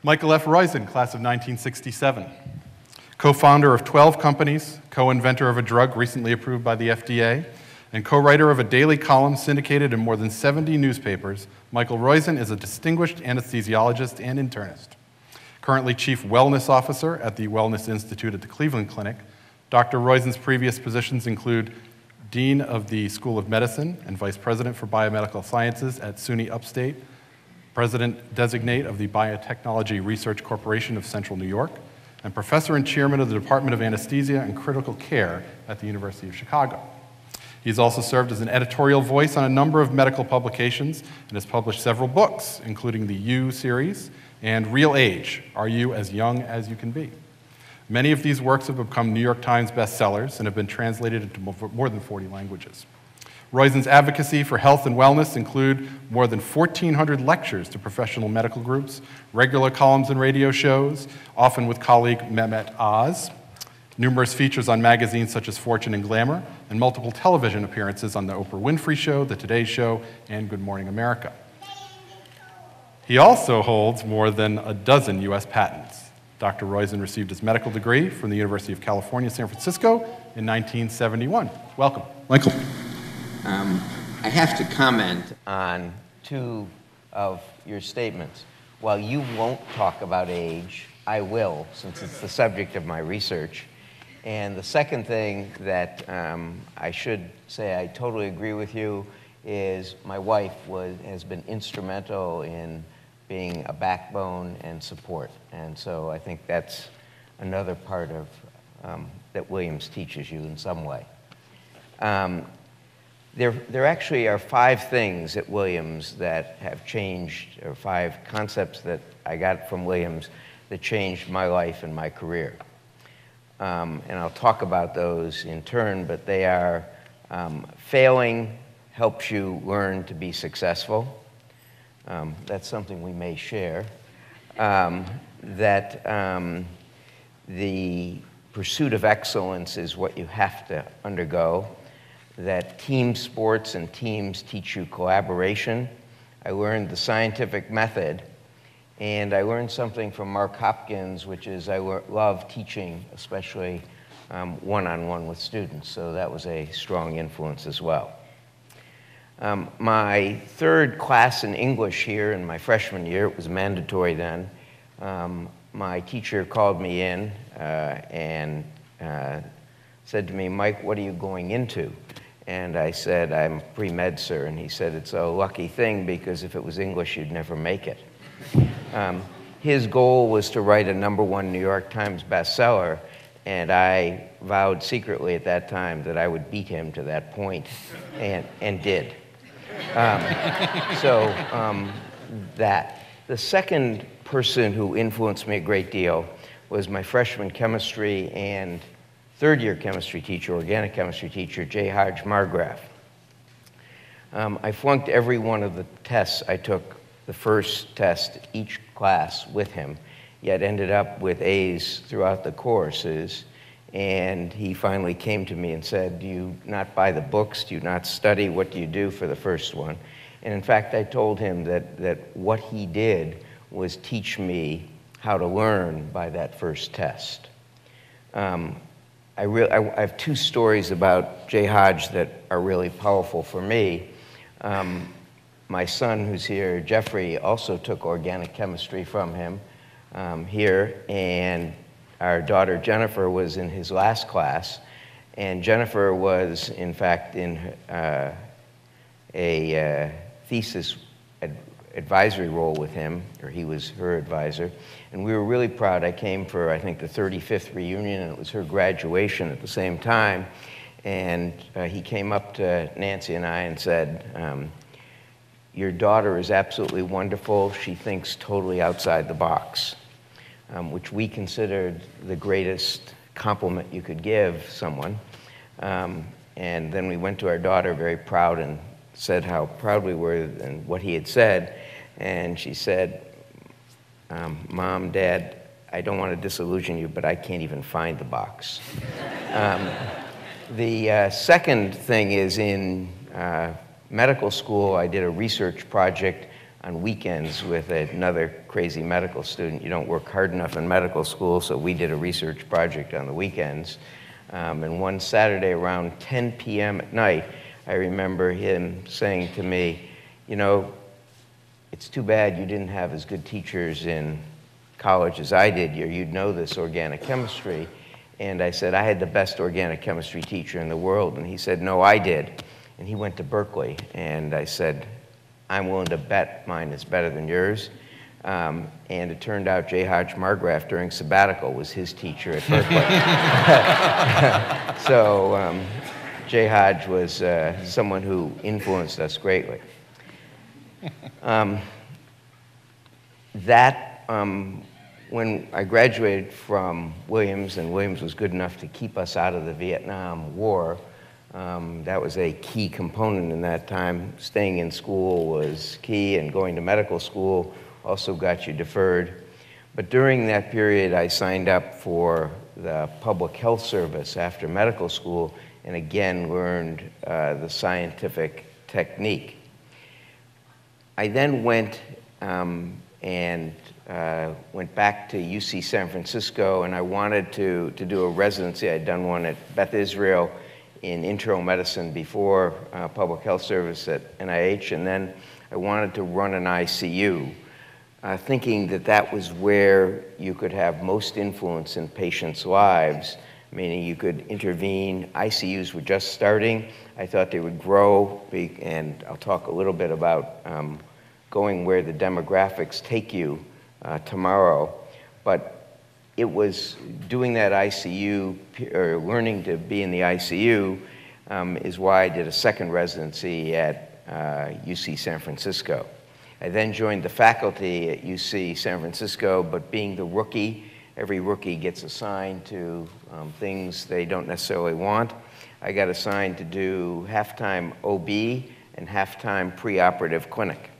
Michael F. Roizen, class of 1967. Co-founder of 12 companies, co-inventor of a drug recently approved by the FDA, and co-writer of a daily column syndicated in more than 70 newspapers, Michael Roizen is a distinguished anesthesiologist and internist. Currently Chief Wellness Officer at the Wellness Institute at the Cleveland Clinic, Dr. Roizen's previous positions include Dean of the School of Medicine and Vice President for Biomedical Sciences at SUNY Upstate, President Designate of the Biotechnology Research Corporation of Central New York, and Professor and Chairman of the Department of Anesthesia and Critical Care at the University of Chicago. He's also served as an editorial voice on a number of medical publications and has published several books, including the You series and RealAge, Are You as Young as You Can Be? Many of these works have become New York Times bestsellers and have been translated into more than 40 languages. Roizen's advocacy for health and wellness include more than 1,400 lectures to professional medical groups, regular columns and radio shows, often with colleague Mehmet Oz, numerous features on magazines such as Fortune and Glamour, and multiple television appearances on the Oprah Winfrey Show, The Today Show, and Good Morning America. He also holds more than a dozen US patents. Dr. Roizen received his medical degree from the University of California, San Francisco in 1971. Welcome. Michael. I have to comment on two of your statements. While you won't talk about age, I will, since it's the subject of my research. And the second thing that I should say I totally agree with you is my wife has been instrumental in being a backbone and support. And so I think that's another part of that Williams teaches you in some way. There actually are 5 things at Williams that have changed, or 5 concepts that I got from Williams that changed my life and my career. And I'll talk about those in turn, but they are failing helps you learn to be successful. That's something we may share. The pursuit of excellence is what you have to undergo. That team sports and teams teach you collaboration. I learned the scientific method, and I learned something from Mark Hopkins, which is I love teaching, especially one-on-one with students, so that was a strong influence as well. My third class in English here in my freshman year, it was mandatory then, my teacher called me in and said to me, "Mike, what are you going into?" And I said, "I'm pre-med, sir." And he said, "It's a lucky thing because if it was English, you'd never make it." His goal was to write a #1 New York Times bestseller, and I vowed secretly at that time that I would beat him to that point, and did. The second person who influenced me a great deal was my freshman chemistry and third-year chemistry teacher, organic chemistry teacher, J. Hodge Margraf. I flunked every one of the tests. I took the first test each class with him, yet ended up with A's throughout the courses. And he finally came to me and said, "Do you not buy the books? Do you not study? What do you do for the first one?" And in fact, I told him that what he did was teach me how to learn by that first test. I have 2 stories about J. Hodge that are really powerful for me. My son, who's here, Jeffrey, also took organic chemistry from him here, and our daughter Jennifer was in his last class, and Jennifer was, in fact, in a thesis advisory role with him, or he was her advisor, and we were really proud. I came for, I think, the 35th reunion, and it was her graduation at the same time, and he came up to Nancy and I and said, "Your daughter is absolutely wonderful. She thinks totally outside the box," which we considered the greatest compliment you could give someone. And then we went to our daughter very proud and said how proud we were and what he had said. And she said, "Mom, Dad, I don't want to disillusion you, but I can't even find the box." The second thing is in medical school, I did a research project on weekends with another crazy medical student. You don't work hard enough in medical school, so we did a research project on the weekends. And one Saturday around 10 p.m. at night, I remember him saying to me, you know, it's too bad you didn't have as good teachers in college as I did. You'd know this organic chemistry. And I said, I had the best organic chemistry teacher in the world. And he said, no, I did. And he went to Berkeley. And I said, I'm willing to bet mine is better than yours. And it turned out J. Hodge Margraf during sabbatical was his teacher at Berkeley. So J. Hodge was someone who influenced us greatly. When I graduated from Williams, and Williams was good enough to keep us out of the Vietnam War, that was a key component in that time. Staying in school was key, and going to medical school also got you deferred. But during that period, I signed up for the public health service after medical school, and again learned the scientific technique. I then went went back to UC San Francisco, and I wanted to do a residency. I'd done one at Beth Israel in internal medicine before public health service at NIH, and then I wanted to run an ICU, thinking that that was where you could have most influence in patients' lives, meaning you could intervene. ICUs were just starting. I thought they would grow, and I'll talk a little bit about going where the demographics take you tomorrow. But it was doing that ICU, or learning to be in the ICU, is why I did a second residency at UC San Francisco. I then joined the faculty at UC San Francisco, but being the rookie, every rookie gets assigned to things they don't necessarily want. I got assigned to do half-time OB and half-time preoperative clinic.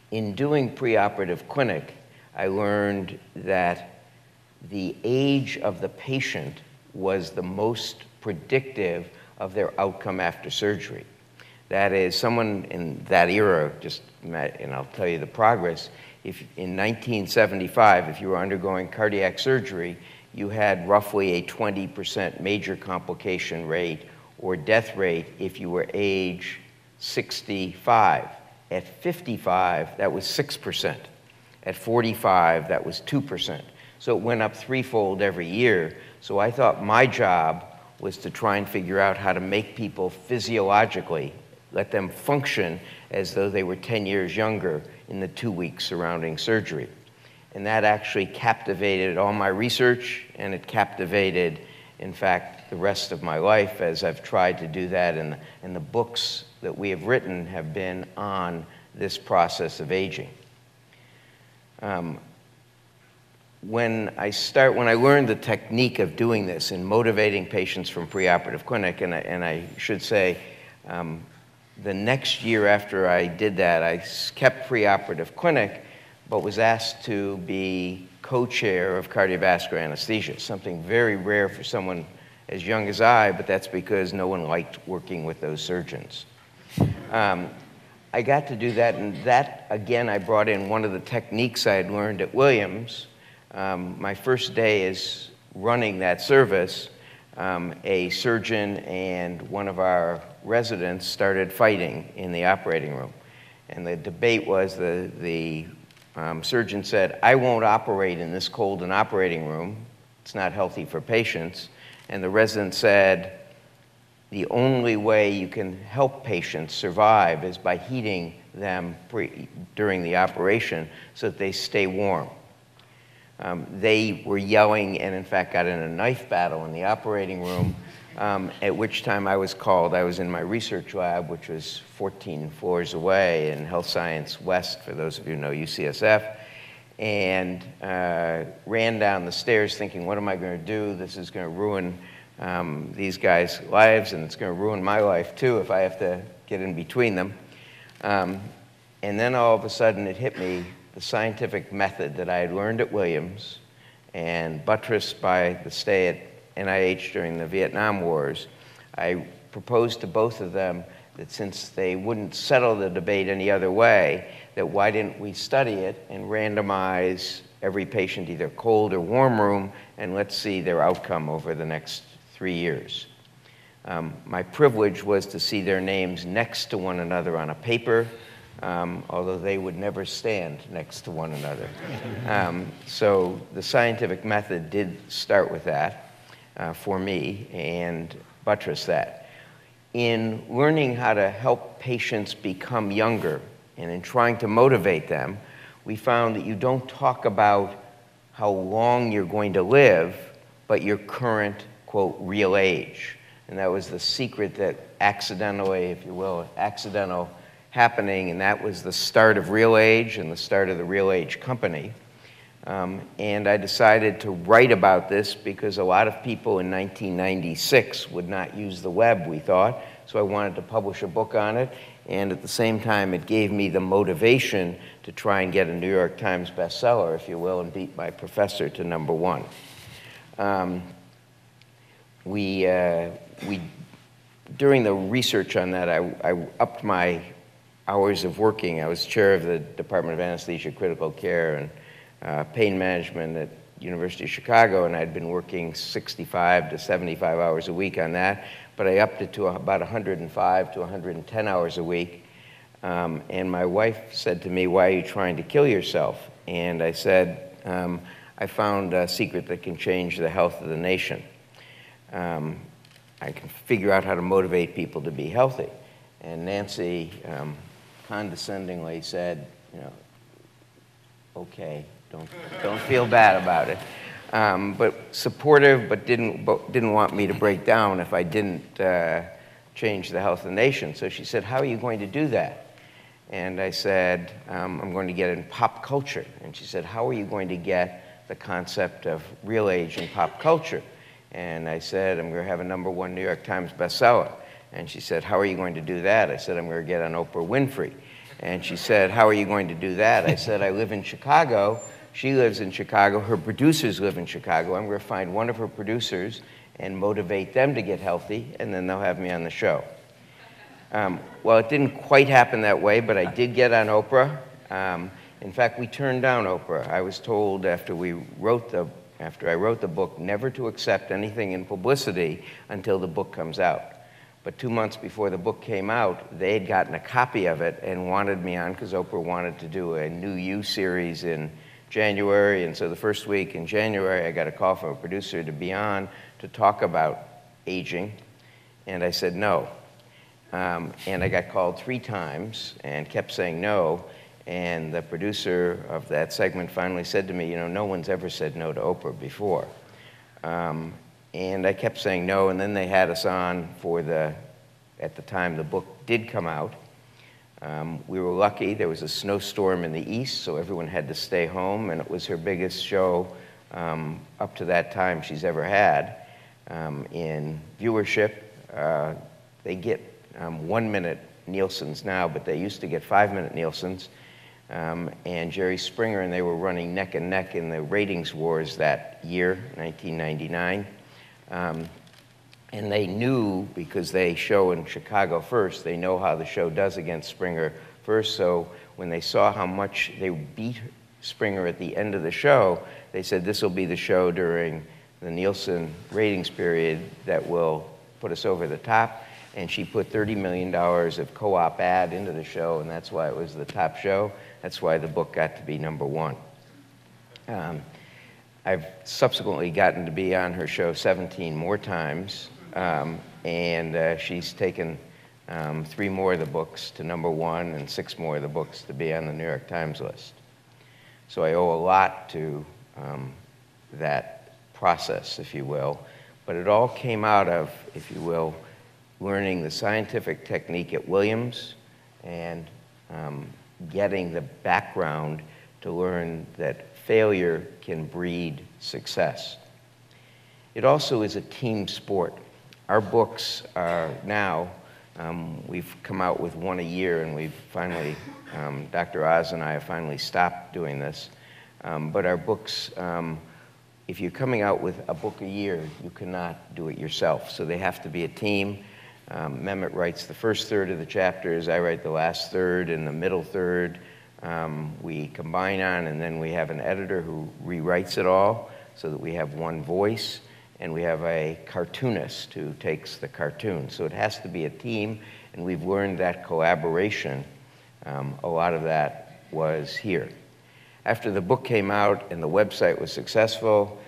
In doing preoperative clinic, I learned that the age of the patient was the most predictive of their outcome after surgery. That is, someone in that era just met, and I'll tell you the progress. If in 1975, if you were undergoing cardiac surgery, you had roughly a 20% major complication rate or death rate if you were age 65. At 55, that was 6%. At 45, that was 2%. So it went up threefold every year. So I thought my job was to try and figure out how to make people physiologically, let them function as though they were 10 years younger in the 2 weeks surrounding surgery. And that actually captivated all my research, and it captivated, in fact, the rest of my life as I've tried to do that, and the books that we have written have been on this process of aging. When I learned the technique of doing this and motivating patients from preoperative clinic, and I should say, the next year after I did that, I kept preoperative clinic, but was asked to be co-chair of cardiovascular anesthesia, something very rare for someone as young as I, but that's because no one liked working with those surgeons. I got to do that, and that, again, I brought in one of the techniques I had learned at Williams. My first day is running that service. A surgeon and one of our residents started fighting in the operating room. And the debate was the surgeon said, I won't operate in this cold an operating room. It's not healthy for patients. And the resident said, the only way you can help patients survive is by heating them during the operation so that they stay warm. They were yelling and, in fact, got in a knife battle in the operating room, at which time I was called. I was in my research lab, which was 14 floors away in Health Science West, for those of you who know UCSF, and ran down the stairs thinking, what am I going to do? This is going to ruin these guys' lives, and it's going to ruin my life, too, if I have to get in between them. And then all of a sudden it hit me, the scientific method that I had learned at Williams and buttressed by the stay at NIH during the Vietnam Wars. I proposed to both of them that since they wouldn't settle the debate any other way, that why didn't we study it and randomize every patient, either cold or warm room, and let's see their outcome over the next 3 years. My privilege was to see their names next to one another on a paper, although they would never stand next to one another. So the scientific method did start with that for me and buttress that. In learning how to help patients become younger and in trying to motivate them, we found that you don't talk about how long you're going to live, but your current, quote, real age. And that was the secret that accidentally, if you will, accidental happening, and that was the start of RealAge and the start of the RealAge company. And I decided to write about this because a lot of people in 1996 would not use the web, we thought, so I wanted to publish a book on it, and at the same time it gave me the motivation to try and get a New York Times bestseller, if you will, and beat my professor to #1. During the research on that, I upped my hours of working. I was chair of the Department of Anesthesia, Critical Care, and Pain Management at University of Chicago, and I'd been working 65 to 75 hours a week on that, but I upped it to about 105 to 110 hours a week. And my wife said to me, "Why are you trying to kill yourself?" And I said, "I found a secret that can change the health of the nation. I can figure out how to motivate people to be healthy." And Nancy condescendingly said, "You know, okay, don't feel bad about it." But supportive, but didn't want me to break down if I didn't change the health of the nation. So she said, "How are you going to do that?" And I said, "I'm going to get in pop culture." And she said, "How are you going to get the concept of RealAge in pop culture?" And I said, "I'm going to have a #1 New York Times bestseller." And she said, "How are you going to do that?" I said, "I'm going to get on Oprah Winfrey." And she said, "How are you going to do that?" I said, "I live in Chicago. She lives in Chicago. Her producers live in Chicago. I'm going to find one of her producers and motivate them to get healthy, and then they'll have me on the show." Well, it didn't quite happen that way, but I did get on Oprah. In fact, we turned down Oprah. I was told after I wrote the book never to accept anything in publicity until the book comes out. But 2 months before the book came out, they had gotten a copy of it and wanted me on because Oprah wanted to do a New You series in January. And so the first week in January, I got a call from a producer to be on to talk about aging. And I said no. And I got called 3 times and kept saying no. And the producer of that segment finally said to me, "You know, no one's ever said no to Oprah before." And I kept saying no, and then they had us on for at the time the book did come out. We were lucky. There was a snowstorm in the east, so everyone had to stay home, and it was her biggest show up to that time she's ever had in viewership. They get 1-minute Nielsen's now, but they used to get 5-minute Nielsen's. And Jerry Springer and they were running neck and neck in the ratings wars that year, 1999. And they knew, because they show in Chicago first, they know how the show does against Springer first. So when they saw how much they beat Springer at the end of the show, they said, "This will be the show during the Nielsen ratings period that will put us over the top." And she put $30 million of co-op ad into the show, and that's why it was the top show. That's why the book got to be #1. I've subsequently gotten to be on her show 17 more times, and she's taken 3 more of the books to #1 and 6 more of the books to be on the New York Times list. So I owe a lot to that process, if you will. But it all came out of, if you will, learning the scientific technique at Williams and getting the background to learn that failure can breed success. It also is a team sport. Our books are now, we've come out with 1 a year, and we've finally, Dr. Oz and I have finally stopped doing this. But our books, if you're coming out with a book a year, you cannot do it yourself. So they have to be a team. Mehmet writes the first third of the chapters, I write the last third and the middle third. We combine on, and then we have an editor who rewrites it all so that we have one voice, and we have a cartoonist who takes the cartoon. So it has to be a team, and we've learned that collaboration. A lot of that was here. After the book came out and the website was successful,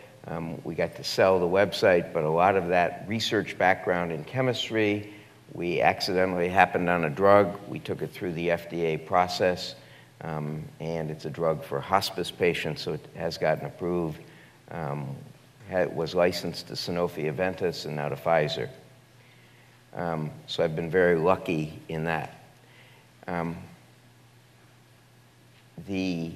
we got to sell the website, but a lot of that research background in chemistry, we accidentally happened on a drug. We took it through the FDA process, and it's a drug for hospice patients, so it has gotten approved. It was licensed to Sanofi Aventis and now to Pfizer. So I've been very lucky in that. The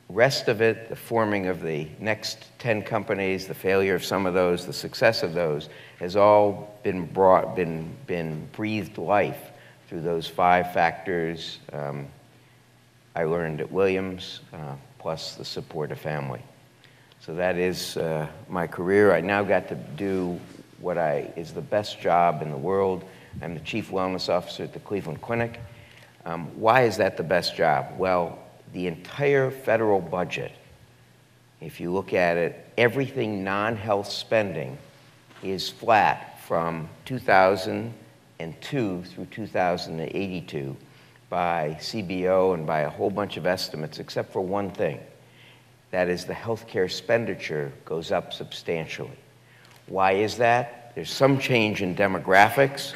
rest of it, the forming of the next 10 companies, the failure of some of those, the success of those, has all been breathed life through those 5 factors I learned at Williams, plus the support of family. So that is my career. I now got to do what is the best job in the world. I'm the Chief Wellness Officer at the Cleveland Clinic. Why is that the best job? Well, the entire federal budget, if you look at it, everything non-health spending is flat from 2002 through 2082 by CBO and by a whole bunch of estimates, except for one thing. That is, the healthcare expenditure goes up substantially. Why is that? There's some change in demographics,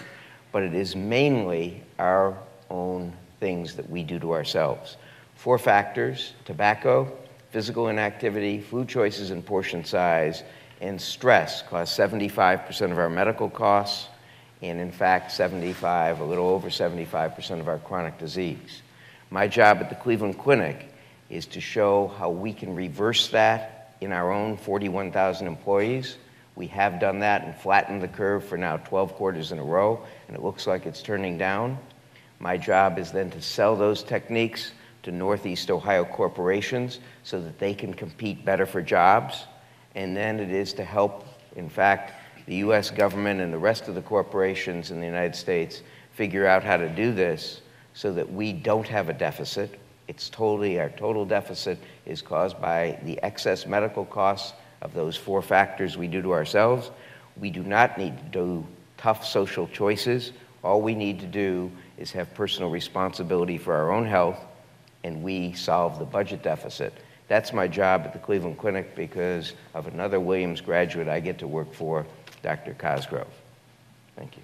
but it is mainly our own things that we do to ourselves. 4 factors: tobacco, physical inactivity, food choices and portion size, and stress cost 75% of our medical costs, and in fact, a little over 75% of our chronic disease. My job at the Cleveland Clinic is to show how we can reverse that in our own 41,000 employees. We have done that and flattened the curve for now 12 quarters in a row, and it looks like it's turning down. My job is then to sell those techniques to Northeast Ohio corporations so that they can compete better for jobs. And then it is to help, in fact, the US government and the rest of the corporations in the United States figure out how to do this so that we don't have a deficit. Our total deficit is caused by the excess medical costs of those 4 factors we do to ourselves. We do not need to do tough social choices. All we need to do is have personal responsibility for our own health, and we solve the budget deficit. That's my job at the Cleveland Clinic because of another Williams graduate I get to work for, Dr. Cosgrove. Thank you.